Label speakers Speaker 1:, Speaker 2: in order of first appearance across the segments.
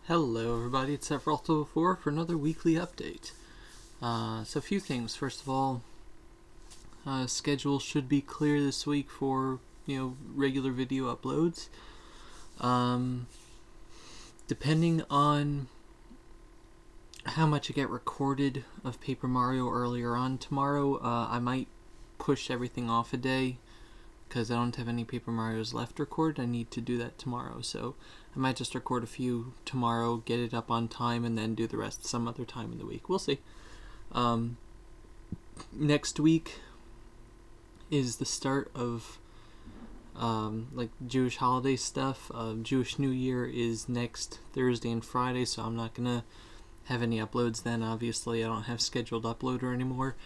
Speaker 1: Hello everybody, it's Theatrhythm for another weekly update. So a few things. First of all, schedule should be clear this week for, regular video uploads. Depending on how much I get recorded of Paper Mario earlier on tomorrow, I might push everything off a day because I don't have any Paper Marios left to record. I need to do that tomorrow, so I might just record a few tomorrow, get it up on time, and then do the rest some other time in the week. We'll see. Next week is the start of Jewish holiday stuff. Jewish New Year is next Thursday and Friday, so I'm not gonna have any uploads then. Obviously, I don't have scheduled uploader anymore.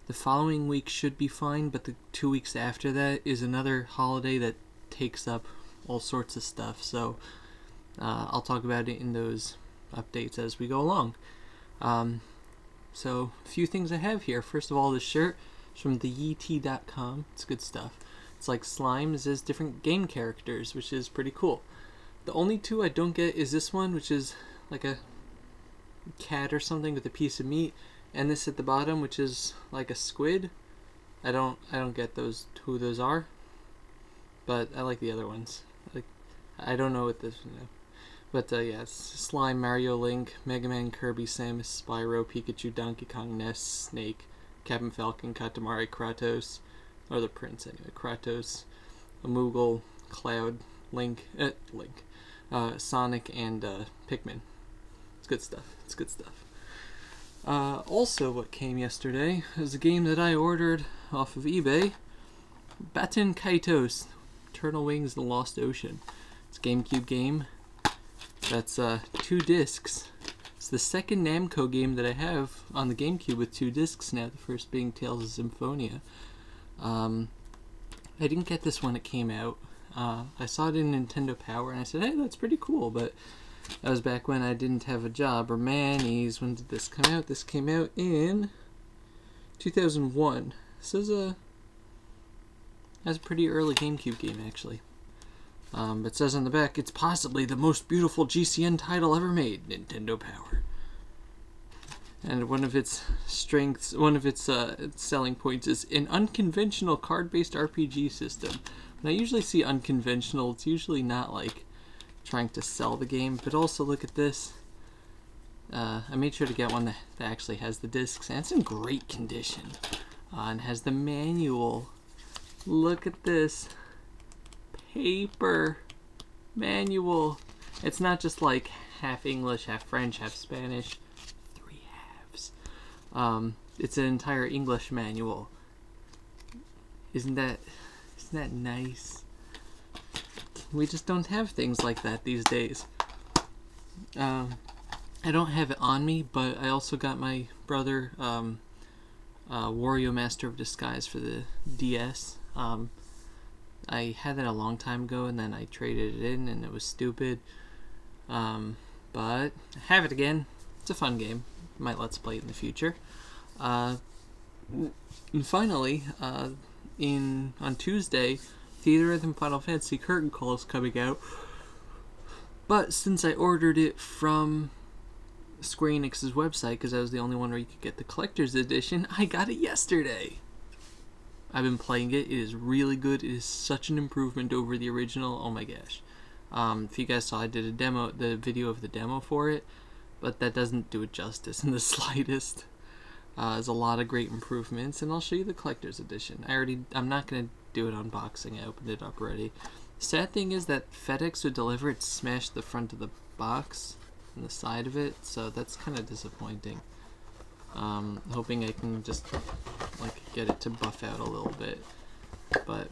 Speaker 1: The following week should be fine, but the 2 weeks after that is another holiday that takes up all sorts of stuff, so I'll talk about it in those updates as we go along. So a few things I have here. First of all, this shirt is from theyet.com. It's good stuff. It's like slimes as different game characters, which is pretty cool. The only two I don't get is this one, which is like a cat or something with a piece of meat, and this at the bottom, which is like a squid. I don't get those, who those are, but I like the other ones. I don't know what this one is. But yeah, it's Slime, Mario, Link, Mega Man, Kirby, Samus, Spyro, Pikachu, Donkey Kong, Ness, Snake, Captain Falcon, Katamari, Kratos, or the Prince anyway, Kratos, Moogle, Cloud, Sonic, and Pikmin. It's good stuff. It's good stuff. Also, what came yesterday is a game that I ordered off of eBay, Baten Kaitos, Eternal Wings: The Lost Ocean. It's a GameCube game. That's 2 discs. It's the second Namco game that I have on the GameCube with 2 discs now, the first being Tales of Symphonia. I didn't get this when it came out. I saw it in Nintendo Power and I said, hey, that's pretty cool, but that was back when I didn't have a job, or manies. When did this come out? This came out in 2001. So that's a pretty early GameCube game, actually. But it says on the back, it's possibly the most beautiful GCN title ever made, Nintendo Power. And one of its strengths, selling points is an unconventional card-based RPG system. When I usually see unconventional, it's usually not like trying to sell the game, but also look at this. I made sure to get one that actually has the discs, and it's in great condition. And has the manual. Look at this. Paper manual. It's not just like half English, half French, half Spanish. 3 halves. It's an entire English manual. Isn't that nice? We just don't have things like that these days. I don't have it on me, but I also got my brother Wario Master of Disguise for the DS. I had that a long time ago, and then I traded it in, and it was stupid. But I have it again. It's a fun game. Might let's play it in the future. And finally, on Tuesday, Theatrhythm Final Fantasy Curtain Call is coming out. But since I ordered it from Square Enix's website, because I was the only one where you could get the collector's edition, I got it yesterday. I've been playing it. It is really good. It is such an improvement over the original. Oh my gosh. If you guys saw, I did the video of the demo for it, but that doesn't do it justice in the slightest. There's a lot of great improvements, and I'll show you the collector's edition. I'm not going to do an unboxing. I opened it up already. Sad thing is that FedEx would deliver it, smashed the front of the box and the side of it, so that's kind of disappointing. Hoping I can just get it to buff out a little bit, but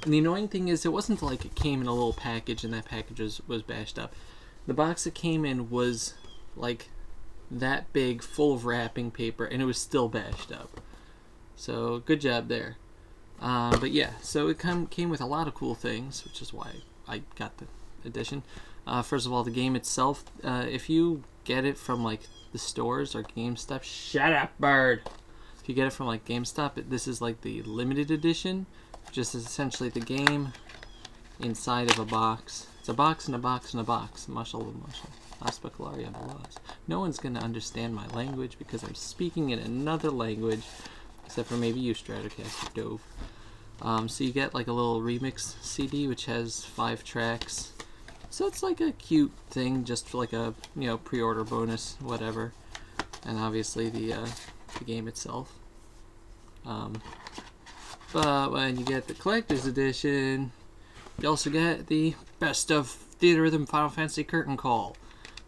Speaker 1: and the annoying thing is, it wasn't like it came in a little package and that package was bashed up. The box it came in was like that big, full of wrapping paper, and it was still bashed up. So good job there. But yeah, so it came with a lot of cool things, which is why I got the edition. First of all, the game itself, if you get it from like the stores or GameStop, shut up, bird. If you get it from like GameStop, this is like the limited edition, which is essentially the game inside of a box, It's a box and a box and a box. Mushel the mushel. Aspecularia belos. No one's going to understand my language because I'm speaking in another language, except for maybe you, Stratocaster Dove. So you get like a little remix CD which has 5 tracks. So it's like a cute thing, just for like a pre-order bonus, whatever. And obviously the game itself. But when you get the collector's edition, you also get the Best of Theatrhythm Final Fantasy Curtain Call,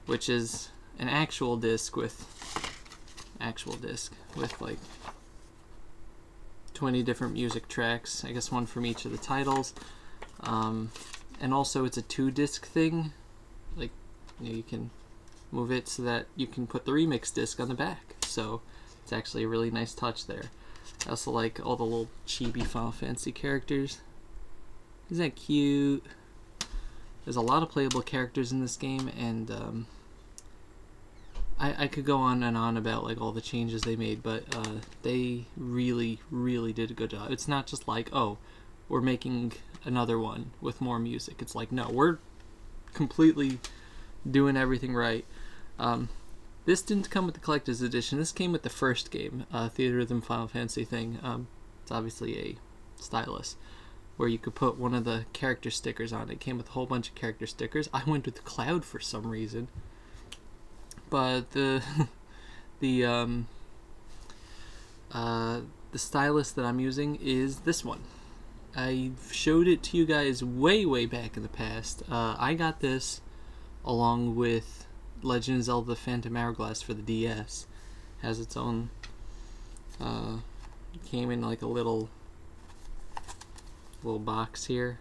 Speaker 1: which is an actual disc with like 20 different music tracks. I guess one from each of the titles. And also it's a 2-disc thing. Like, you can move it so that you can put the remix disc on the back. So it's actually a really nice touch there. I also like all the little chibi Final Fantasy characters. Isn't that cute? There's a lot of playable characters in this game, and I could go on and on about like all the changes they made, but they really, really did a good job. It's not just like, oh, we're making another one with more music. It's like, no, we're completely doing everything right. This didn't come with the collector's edition. This came with the first game, Theatrhythm Final Fantasy thing. It's obviously a stylus where you could put one of the character stickers on it. It came with a whole bunch of character stickers. I went with Cloud for some reason. But the stylus that I'm using is this one. I showed it to you guys way back in the past. I got this along with Legend of Zelda Phantom Hourglass for the DS. Has its own came in like a little box here.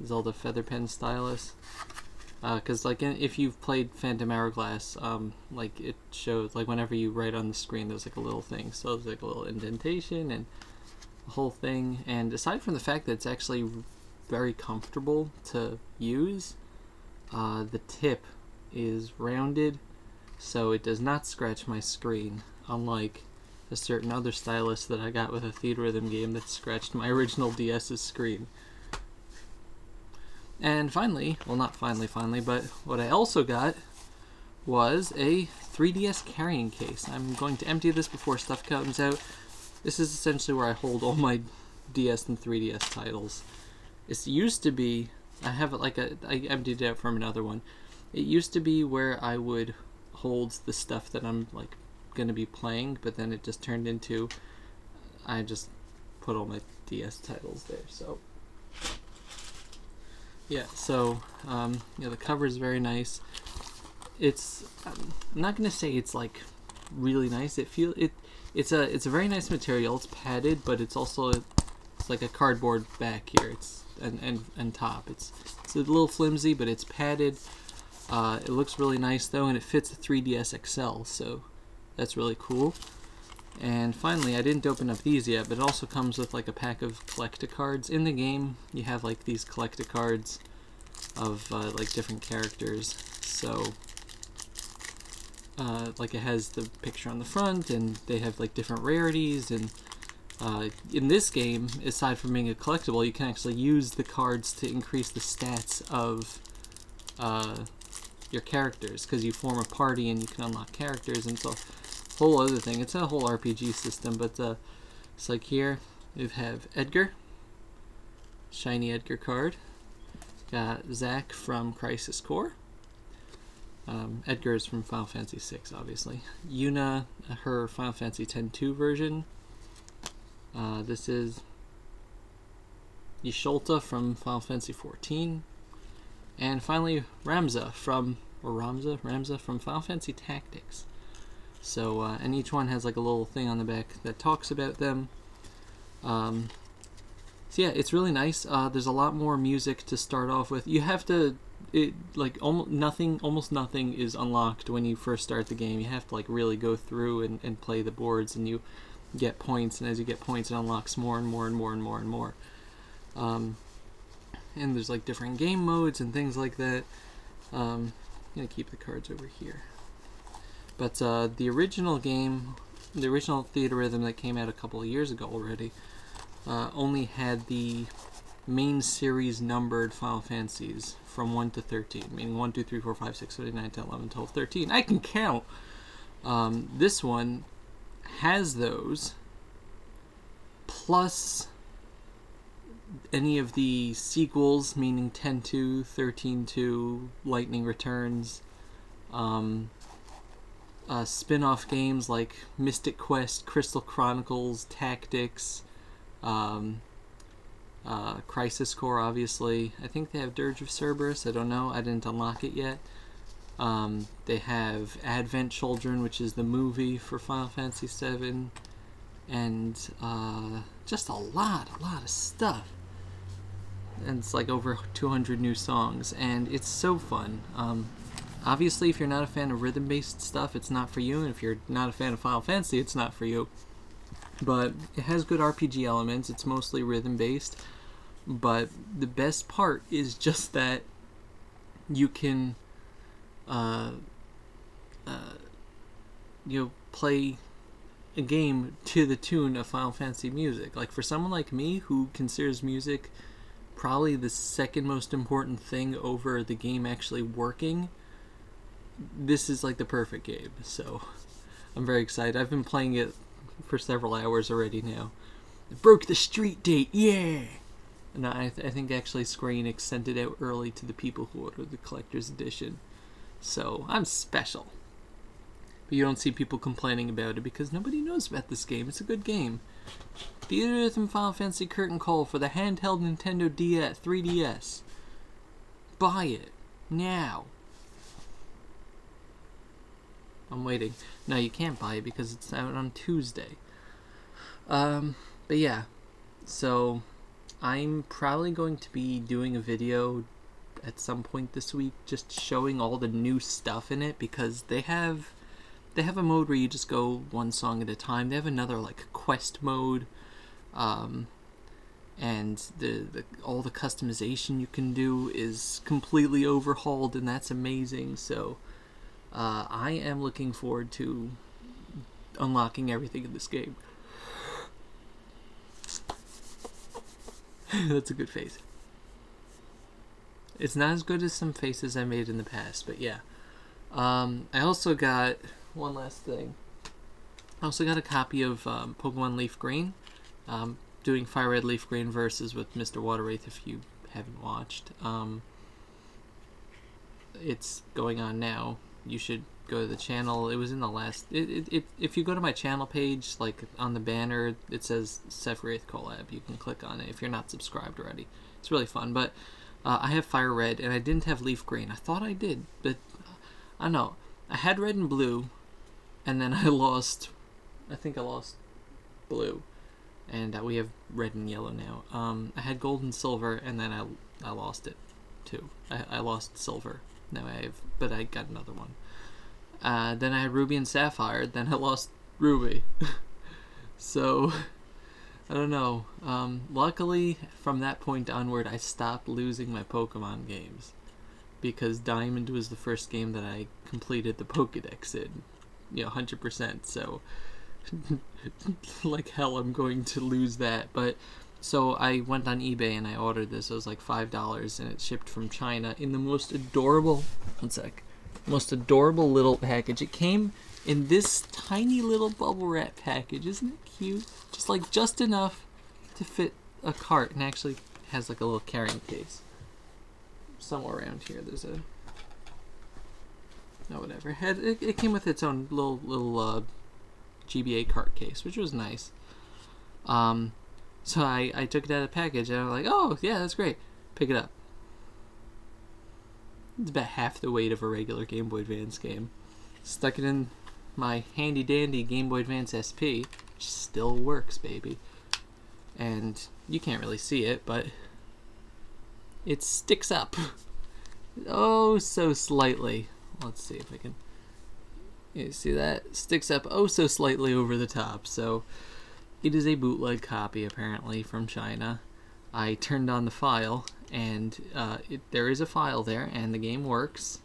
Speaker 1: Zelda Feather Pen stylus. Because like if you've played Phantom Hourglass, like it shows, like whenever you write on the screen, there's like a little thing. So there's like a little indentation and the whole thing. And aside from the fact that it's actually very comfortable to use, the tip is rounded, so it does not scratch my screen, unlike a certain other stylus that I got with a Theatrhythm game that scratched my original DS's screen. And finally, well not finally, but what I also got was a 3DS carrying case. I'm going to empty this before stuff comes out. This is essentially where I hold all my DS and 3DS titles. It used to be, I emptied it out from another one. It used to be where I would hold the stuff that I'm like going to be playing, but then it just turned into, I just put all my DS titles there. So yeah, so the cover is very nice. It's I'm not gonna say it's like really nice. It's a very nice material. It's padded, but it's like a cardboard back here. It's and top. It's a little flimsy, but it's padded. It looks really nice though, and it fits the 3DS XL, so that's really cool. And finally, I didn't open up these yet, but it also comes with like a pack of collector cards. In the game, you have like these collector cards of like different characters. So like it has the picture on the front, and they have like different rarities. And in this game, aside from being a collectible, you can actually use the cards to increase the stats of your characters, because you form a party and you can unlock characters, and so whole other thing. It's a whole RPG system, but it's like here we have Edgar, shiny Edgar card. Got Zack from Crisis Core. Edgar is from Final Fantasy VI, obviously. Yuna, her Final Fantasy X-2 version. This is Yshulta from Final Fantasy XIV. And finally, Ramza from Final Fantasy Tactics. So, and each one has like a little thing on the back that talks about them. So yeah, it's really nice. There's a lot more music to start off with. You have to, almost nothing is unlocked when you first start the game. You have to like really go through and play the boards, and you get points, and as you get points, it unlocks more and more and more and more and more. And there's like different game modes and things like that. I'm gonna keep the cards over here. But the original game, the original Theatrhythm that came out a couple of years ago already, only had the main series numbered Final Fantasies from 1 to 13, meaning 1, 2, 3, 4, 5, 6, 7, 8, 9, 10, 11, 12, 13. I can count. This one has those, plus any of the sequels, meaning 10-2, 13-2, Lightning Returns, spin-off games like Mystic Quest, Crystal Chronicles, Tactics, Crisis Core, obviously. I think they have Dirge of Cerberus. I don't know. I didn't unlock it yet. They have Advent Children, which is the movie for Final Fantasy VII, and just a lot of stuff. And it's like over 200 new songs, and it's so fun. Obviously, if you're not a fan of rhythm-based stuff, it's not for you, and if you're not a fan of Final Fantasy, it's not for you. But it has good RPG elements. It's mostly rhythm-based, but the best part is just that you can play a game to the tune of Final Fantasy music. Like, for someone like me who considers music probably the second most important thing over the game actually working, this is like the perfect game. So I'm very excited. I've been playing it for several hours already now. I broke the street date, yeah! And I think actually Square Enix sent it out early to the people who ordered the collector's edition. So I'm special. But you don't see people complaining about it because nobody knows about this game. It's a good game. Theatrhythm Final Fantasy Curtain Call for the handheld Nintendo DS, 3DS. Buy it. Now. I'm waiting. No, you can't buy it because it's out on Tuesday. But yeah. So, I'm probably going to be doing a video at some point this week just showing all the new stuff in it, because they have a mode where you just go one song at a time. They have another like quest mode, and all the customization you can do is completely overhauled, and that's amazing. So I am looking forward to unlocking everything in this game. That's a good face. It's not as good as some faces I made in the past, but yeah. I also got one last thing. I also got a copy of Pokemon Leaf Green. Doing Fire Red Leaf Green versus with Mr. Water Wraith if you haven't watched. It's going on now. You should go to the channel. It was in the last... if you go to my channel page, like on the banner, it says Seph Wraith Collab. You can click on it if you're not subscribed already. It's really fun, but I have Fire Red, and I didn't have Leaf Green. I thought I did, but I don't know. I had Red and Blue, and then I lost... I think I lost Blue. And we have Red and Yellow now. I had Gold and Silver, and then I lost it, too. I lost Silver. Now but I got another one. Then I had Ruby and Sapphire, then I lost Ruby. So, I don't know. Luckily, from that point onward, I stopped losing my Pokemon games, because Diamond was the first game that I completed the Pokedex in, 100%, so like hell I'm going to lose that. But so I went on eBay and I ordered this. It was like $5, and it shipped from China in the most adorable little package. It came in this tiny little bubble wrap package. Isn't it cute? Just enough to fit a cart, and actually has like a little carrying case. Somewhere around here there's a... no, whatever. It came with its own little GBA cart case, which was nice. So I took it out of the package, and I'm like, oh, yeah, that's great. Pick it up. It's about half the weight of a regular Game Boy Advance game. Stuck it in my handy-dandy Game Boy Advance SP, which still works, baby. And you can't really see it, but it sticks up. Oh, so slightly. Let's see if I can... You see that? Sticks up oh so slightly over the top. So it is a bootleg copy, apparently, from China. I turned on the file, and there is a file there, and the game works.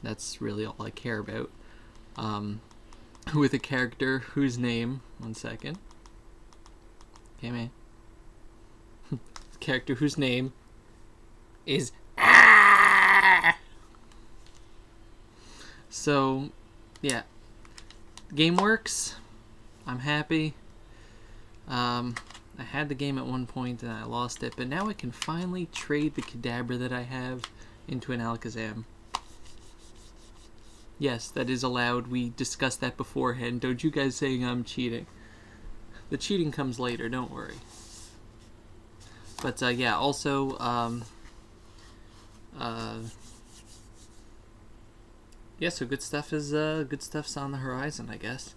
Speaker 1: That's really all I care about. With a character whose name... One second. Okay, man. character whose name is Ah! So, yeah. Game works. I'm happy. I had the game at one point and I lost it, but now I can finally trade the Kadabra that I have into an Alakazam. Yes, that is allowed. We discussed that beforehand. Don't you guys saying I'm cheating. The cheating comes later, don't worry. But yeah, also, yeah, so good stuff's on the horizon, I guess.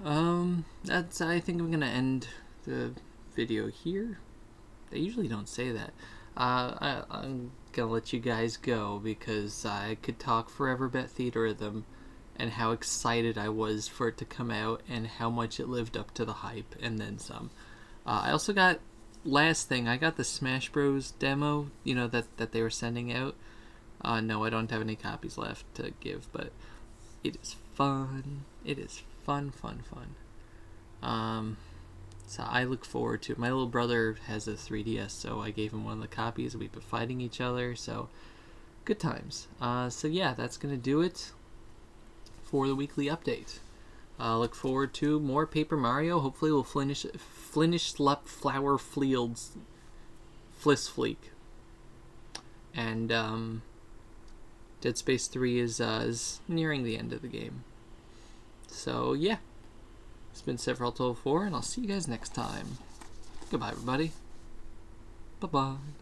Speaker 1: I think I'm gonna end the video here. I usually don't say that. I'm gonna let you guys go because I could talk forever about Theatrhythm and how excited I was for it to come out and how much it lived up to the hype and then some. I also got, last thing, I got the Smash Bros demo, you know, that they were sending out. No, I don't have any copies left to give, but it is fun. It is fun. So I look forward to it. My little brother has a 3DS, so I gave him one of the copies. We've been fighting each other, so good times. So yeah, that's gonna do it for the weekly update. Look forward to more Paper Mario. Hopefully we'll finish Slup Flower Fields Flisfleek. And Dead Space 3 is nearing the end of the game. So yeah. It's been Sephiroth 4, and I'll see you guys next time. Goodbye, everybody. Bye-bye.